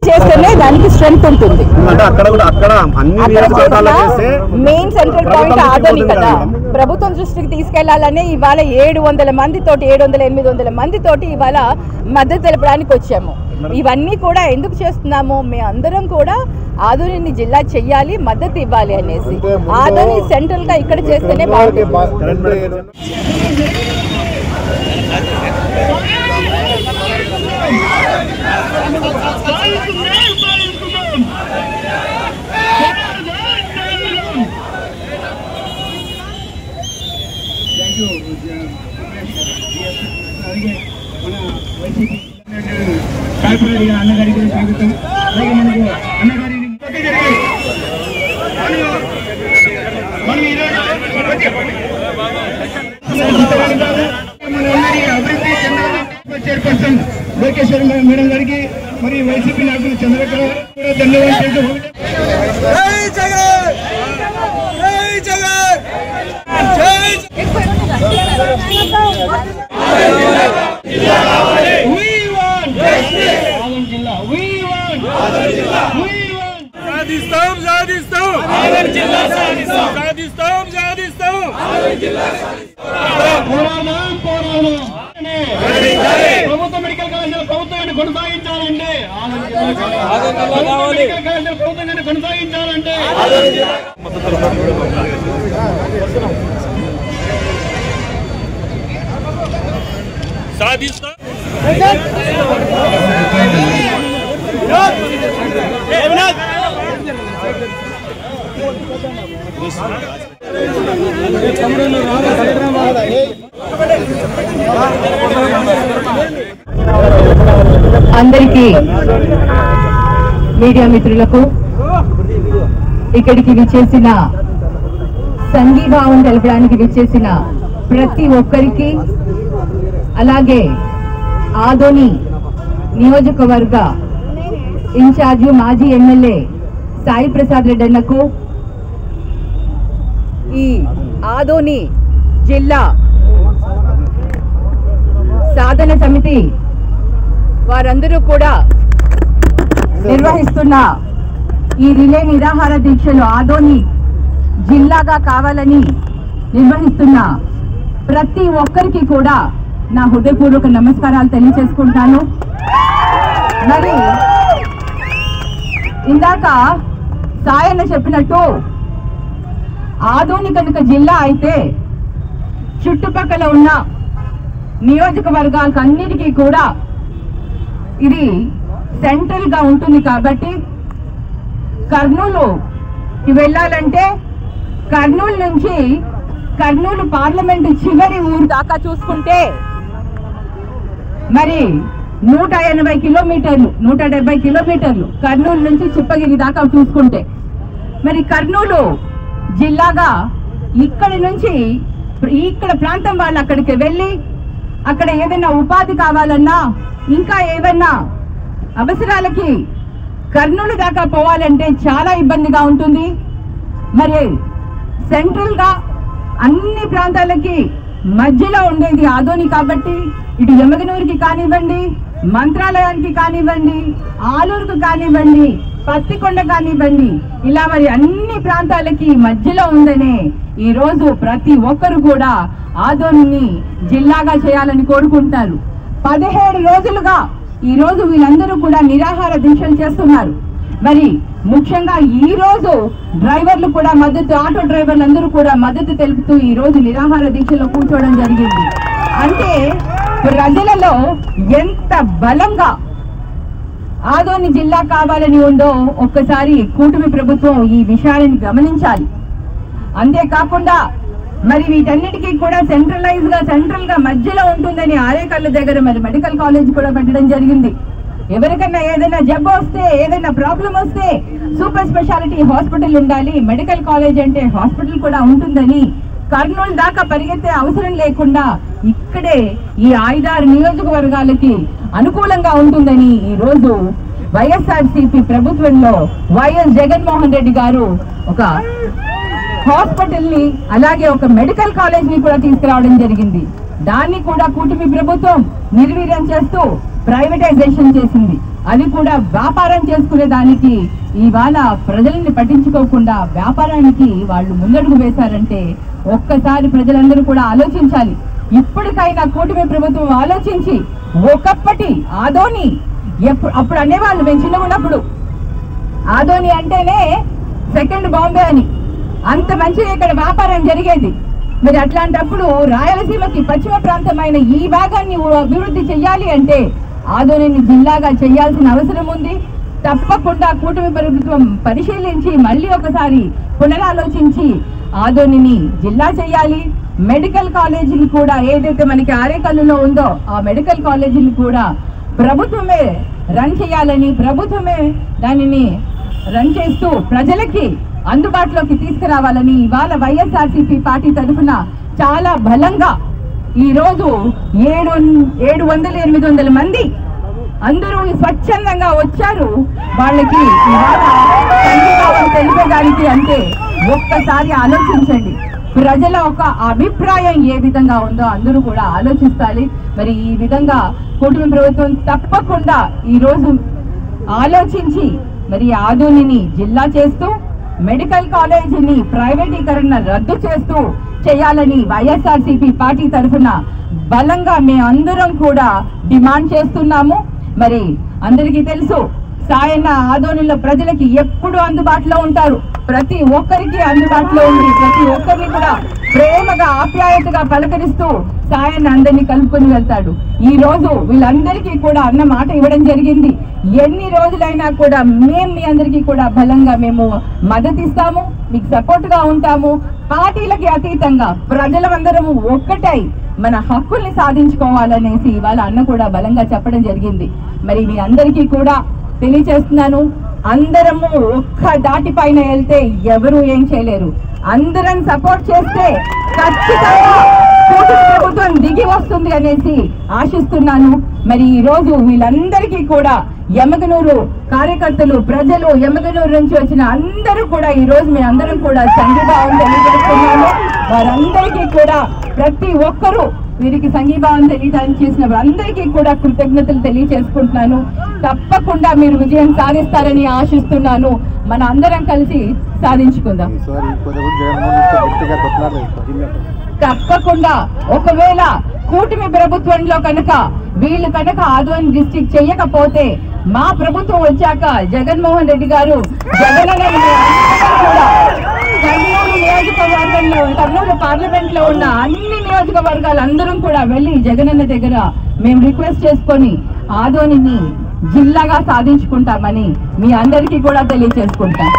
చేస్తేనే దానికి స్ట్రెంగ్త్ ఉంటుంది. మెయిన్ సెంట్రల్ పాయింట్ ఆదోని కదా, ప్రభుత్వం దృష్టికి తీసుకెళ్లాలనే ఇవాళ 700 మందితోటి 700-800 మందితోటి ఇవాళ మద్దతు తెలపడానికి వచ్చాము. ఇవన్నీ కూడా ఎందుకు చేస్తున్నాము, మేము అందరం కూడా ఆదోనిని జిల్లా చెయ్యాలి, మద్దతు ఇవ్వాలి అనేసి. ఆదోని సెంట్రల్ గా ఇక్కడ చేస్తేనే బాగుంటుంది. అన్నగారికి స్వాగతం. అలాగే మనకు అన్నగారి అభివృద్ధి చైర్పర్సన్ లోకేశ్వర్ మేడం గారికి మరి వైసీపీ నాయకులు చంద్రకళ కూడా ధన్యవాదాలు. ప్రభుత్వ మెడికల్ కాలేజీలు ప్రభుత్వాన్ని కొనసాగించాలంటే ప్రభుత్వాన్ని కొనసాగించాలంటే సాధిస్తాం. అందరికీ మీడియా మిత్రులకు ఇక్కడికి విచ్చేసిన సంఘీభావం తెలపడానికి విచ్చేసిన ప్రతి ఒక్కరికి, అలాగే ఆదోని నియోజకవర్గ ఇన్ఛార్జి మాజీ ఎమ్మెల్యే సాయి ప్రసాద్ రెడ్డి అన్నకు, ఈ ఆదోని జిల్లా సాధన సమితి వారందరూ కూడా నిర్వహిస్తున్న ఈ రిలే నిరాహార దీక్షలు ఆదోని జిల్లాగా కావాలని నిర్వహిస్తున్న ప్రతి ఒక్కరికి కూడా నా హృదయపూర్వక నమస్కారాలు తెలియజేసుకుంటాను. మరి ఇందాక సాయన్న చెప్పినట్టు ఆదోని కనుక జిల్లా అయితే చుట్టుపక్కల ఉన్న నియోజకవర్గాలకు అన్నిటికీ కూడా ఇది సెంట్రల్ గా ఉంటుంది. కాబట్టి కర్నూలుకి వెళ్ళాలంటే కర్నూలు నుంచి కర్నూలు పార్లమెంటు చివరి ఊరు దాకా చూసుకుంటే మరి 180 కిలోమీటర్లు 170 కిలోమీటర్లు కర్నూలు నుంచి చిప్పగిరి దాకా చూసుకుంటే, మరి కర్నూలు జిల్లాగా ఇక్కడి నుంచి ఇక్కడ ప్రాంతం వాళ్ళు అక్కడికి వెళ్ళి అక్కడ ఏదైనా ఉపాధి కావాలన్నా ఇంకా ఏదైనా అవసరాలకి కర్నూలు దాకా పోవాలంటే చాలా ఇబ్బందిగా ఉంటుంది. మరి సెంట్రల్ గా అన్ని ప్రాంతాలకి మధ్యలో ఉండేది ఆదోని కాబట్టి ఇటు యమగనూరుకి కానివ్వండి, మంత్రాలయానికి కానివ్వండి, ఆలూరుకు కానివ్వండి, పత్తికొండ కానివ్వండి, ఇలా మరి అన్ని ప్రాంతాలకి మధ్యలో ఉందనే ఈ రోజు ప్రతి ఒక్కరు కూడా ఆదోనిని జిల్లాగా చేయాలని కోరుకుంటారు. 17 రోజులుగా ఈ రోజు వీళ్ళందరూ కూడా నిరాహార దీక్షలు చేస్తున్నారు. మరి ముఖ్యంగా ఈ రోజు డ్రైవర్లు కూడా మద్దతు, ఆటో డ్రైవర్లు అందరూ కూడా మద్దతు తెలుపుతూ ఈ రోజు నిరాహార దీక్షలో కూర్చోవడం జరిగింది. అంటే ప్రజలలో ఎంత బలంగా ఆదోని జిల్లా కావాలని ఉందో ఒక్కసారి కూటమి ప్రభుత్వం ఈ విషయాన్ని గమనించాలి. అంతేకాకుండా మరి వీటన్నిటికీ కూడా సెంట్రల్ గా మధ్యలో ఉంటుందని ఆరేకల్లు దగ్గర మరి మెడికల్ కాలేజ్ కూడా పెట్టడం జరిగింది. ఎవరికైనా ఏదైనా జబ్బు వస్తే, ఏదైనా ప్రాబ్లం వస్తే సూపర్ స్పెషాలిటీ హాస్పిటల్ ఉండాలి, మెడికల్ కాలేజ్ అంటే హాస్పిటల్ కూడా ఉంటుందని కర్నూలు దాకా పరిగెత్తే అవసరం లేకుండా ఇక్కడే ఈ 5-6 నియోజకవర్గాలకి అనుకూలంగా ఉంటుందని ఈ రోజు వైఎస్ఆర్సీపీ ప్రభుత్వంలో వైఎస్ జగన్మోహన్ రెడ్డి గారు ఒక హాస్పిటల్ ని అలాగే ఒక మెడికల్ కాలేజ్ ని కూడా తీసుకురావడం జరిగింది. దాన్ని కూడా కూటమి ప్రభుత్వం నిర్వీర్యం చేస్తూ ప్రైవేటైజేషన్ చేసింది. అది కూడా వ్యాపారం చేసుకునే దానికి ఇవాళ ప్రజల్ని పట్టించుకోకుండా వ్యాపారానికి వాళ్ళు ముందడుగు వేశారంటే ఒక్కసారి ప్రజలందరూ కూడా ఆలోచించాలి. ఇప్పటికైనా కూటమి ప్రభుత్వం ఆలోచించి ఒకప్పటి ఆదోని అప్పుడు అనేవాళ్ళు, మేము చిన్నగా ఉన్నప్పుడు ఆదోని అంటేనే సెకండ్ బాంబే అని, అంత మంచిగా ఇక్కడ వ్యాపారం జరిగేది. మరి అట్లాంటప్పుడు రాయలసీమకి పశ్చిమ ప్రాంతమైన ఈ భాగాన్ని అభివృద్ధి చెయ్యాలి అంటే ఆదోనిని జిల్లాగా చేయాల్సిన అవసరం ఉంది. తప్పకుండా కూటమి ప్రభుత్వం పరిశీలించి మళ్ళీ ఒకసారి పునరాలోచించి ఆదోనిని జిల్లా చేయాలి. మెడికల్ కాలేజీని కూడా ఏదైతే మనకి ఆరేకల్లులో ఉందో ఆ మెడికల్ కాలేజీని కూడా ప్రభుత్వమే రన్ చేయాలని, ప్రభుత్వమే దానిని రన్ చేస్తూ ప్రజలకి అందుబాటులోకి తీసుకురావాలని ఇవాళ వైఎస్ఆర్సీపీ పార్టీ తరఫున చాలా బలంగా ఈరోజు 700-800 మంది అందరూ స్వచ్ఛందంగా వచ్చారు. వాళ్ళకి తెలిపేదానికి అంటే ఒక్కసారి ఆలోచించండి. ప్రజల ఒక అభిప్రాయం ఏ విధంగా ఉందో అందరూ కూడా ఆలోచించాలి. మరి ఈ విధంగా కూటమి ప్రభుత్వం తప్పకుండా ఈరోజు ఆలోచించి మరి ఆదోనిని జిల్లా చేస్తూ మెడికల్ కాలేజీని ప్రైవేటీకరణ రద్దు చేస్తూ చేయాలని వైఎస్ఆర్సీపీ పార్టీ తరఫున బలంగా మేమందరం కూడా డిమాండ్ చేస్తున్నాము. మరి అందరికీ తెలుసు సాయన్న ఆదోనిలో ప్రజలకి ఎప్పుడు అందుబాటులో ఉంటారు. ప్రతి ఒక్కరికి అందుబాటులో ఉంది. ప్రతి ఒక్కరిని కూడా ప్రేమగా ఆప్యాయతగా పలకరిస్తూ సాయన్న అందరినీ కలుపుకొని వెళ్తాడు. ఈ రోజు వీళ్ళందరికీ కూడా అన్న మాట ఇవ్వడం జరిగింది. ఎన్ని రోజులైనా కూడా మేము మీ అందరికీ కూడా బలంగా మేము మద్దతు ఇస్తాము, మీకు సపోర్ట్ గా ఉంటాము. పార్టీలకి అతీతంగా ప్రజలందరము ఒక్కటై మన హక్కుల్ని సాధించుకోవాలనేసి ఇవాళ అన్న కూడా బలంగా చెప్పడం జరిగింది. మరి మీ అందరికీ కూడా తెలియచేస్తున్నాను, అందరము ఒక్క దాటి పైన వెళ్తే ఎవరు ఏం చేయలేరు. అందరం సపోర్ట్ చేస్తే ఖచ్చితంగా కూటమి ప్రభుత్వం దిగి వస్తుంది అనేసి ఆశిస్తున్నాను. మరి ఈ రోజు వీళ్ళందరికీ కూడా యమగనూరు కార్యకర్తలు, ప్రజలు, యమగనూరు నుంచి వచ్చిన అందరూ కూడా ఈ రోజు మీ అందరం కూడా సంఘీభావం తెలియజేస్తున్నాము. వారందరికీ కూడా ప్రతి ఒక్కరూ వీరికి సంఘీభావం తెలియజేయడానికి చేసిన అందరికీ కూడా కృతజ్ఞతలు తెలియజేసుకుంటున్నాను. తప్పకుండా మీరు విజయం సాధిస్తారని ఆశిస్తున్నాను. మన అందరం కలిసి సాధించుకుందాం. తప్పకుండా ఒకవేళ కూటమి ప్రభుత్వంలో కనుక వీళ్ళు కనుక ఆదోని డిస్ట్రిక్ట్ చెయ్యకపోతే మా ప్రభుత్వం వచ్చాక జగన్మోహన్ రెడ్డి గారు కర్నూలు నియోజకవర్గంలో, కర్నూలు పార్లమెంట్ లో ఉన్న అన్ని నియోజకవర్గాలు అందరం కూడా వెళ్లి జగనన్న దగ్గర మేము రిక్వెస్ట్ చేసుకొని ఆదోనిని జిల్లాగా సాధించుకుంటామని మీ అందరికీ కూడా తెలియజేసుకుంటాం.